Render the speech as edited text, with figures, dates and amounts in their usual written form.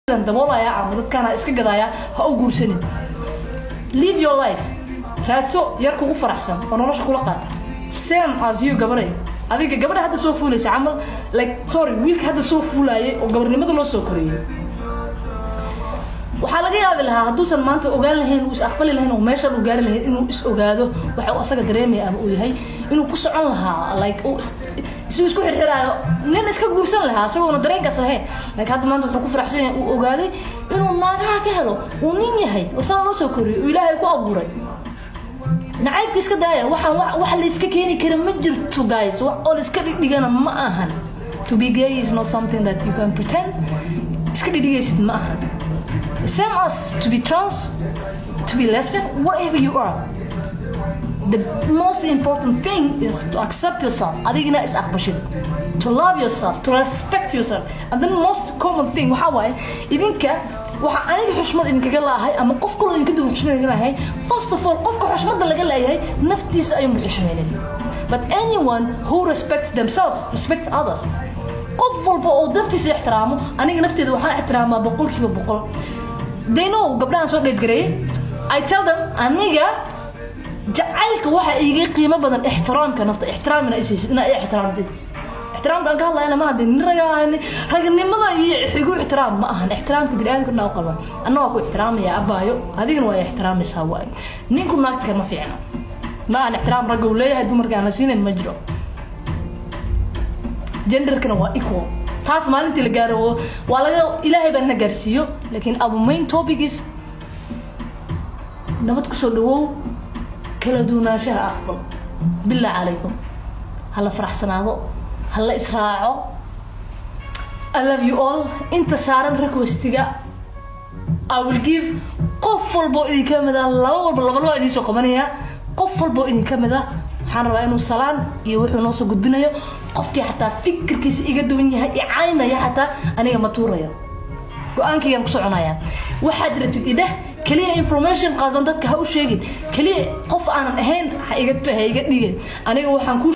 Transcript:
daboolaya ama dadkana iska gadaya ha u guursanin. Live your life. Raadso yar kugu faraxsan oo nolosha kula qaata. Same as you gabaray. Adiga gabadha hadda soo fuulaysa amal wiilka hadda soo fuulay oo gabarnimada loo soo koriyay. waxa laga yaabay lahaa haduusan maanta ogaan lahayn uu is aqbali lahayn oo meesha uu gaari lahayn inuu is ogaado waxa uu asaga dareemay ama uu yahay inuu ku socon lahaa isku xirxiraayo nin iska guursan lahaa asagoo dareenkaas lahayn hadda maanta wuxuu ku faraxsan yahay uu ogaaday inuu naagaha ka helo uu nin yahay oo san loo soo koriyo ilaahay ku abuuray nacaybka iska daaya wax la iska keeni kara ma jirto guys wax oo iska dhigana ma ahan to be gay is not something that you can pretend iska dhigaysid ma ahan same as to be trans, to be lesbian, whatever you are. The most important thing is to accept yourself. Adigna is aqbashid. To love yourself, to respect yourself. And the most common thing waxa waaye idinka waxa aniga xushmad idinkaga laahay ama qof kale idinka duu xushmad idinkaga laahay. First of all, qofka xushmada laga leeyahay naftiisa ayuu xushmeeyay. But anyone who respects themselves respects others. qof walba oo naftiisa ixtiraamo aniga nafteeda waxaan ixtiraamaa 100%. They know gabdhahan soo dheedgaray. I tell them aniga jacaylka waxa iiga qiimo badan ixtiraamka nafta ixtiraamina ina ixtiraamtid ixtiraamka aan ka hadlayna ma hadin raganimada iyo igu ixtiraam ma ahan ixtiraamka bini'aadamka noo qalban anoo ku ixtiraamaya abaayo adigana waa ixtiraamaysaa waay ninku naagta ma fiicna ma aan ixtiraam rag uu leeyahay dumarka aan la siinin ma jiro genderkana waa equal taas maalintii la gaaro waa laga ilaahay baa na gaarsiiyo laakiin abu main topic is nabad ku soo dhawow kala duwanaanshaha aqbal bilaa calaykum hala faraxsanaado hala israaco I love you all inta saaran requestiga I will give qof walbo idinka mid ah laba idin soo qabanaya qof walbo idinka mid ah waxaan rabaa inuu salaan iyo wuxuu noo soo gudbinayo qofkii xataa fikirkiisa iga duwan yahay icaynaya xataa aniga ma tuurayo go'aankayaan ku soconaya waxaad rabtid idah kaliya information qaadan dadka ha u sheegin kaliya qof aanan ahayn ha iga dhigin aniga waxaan ku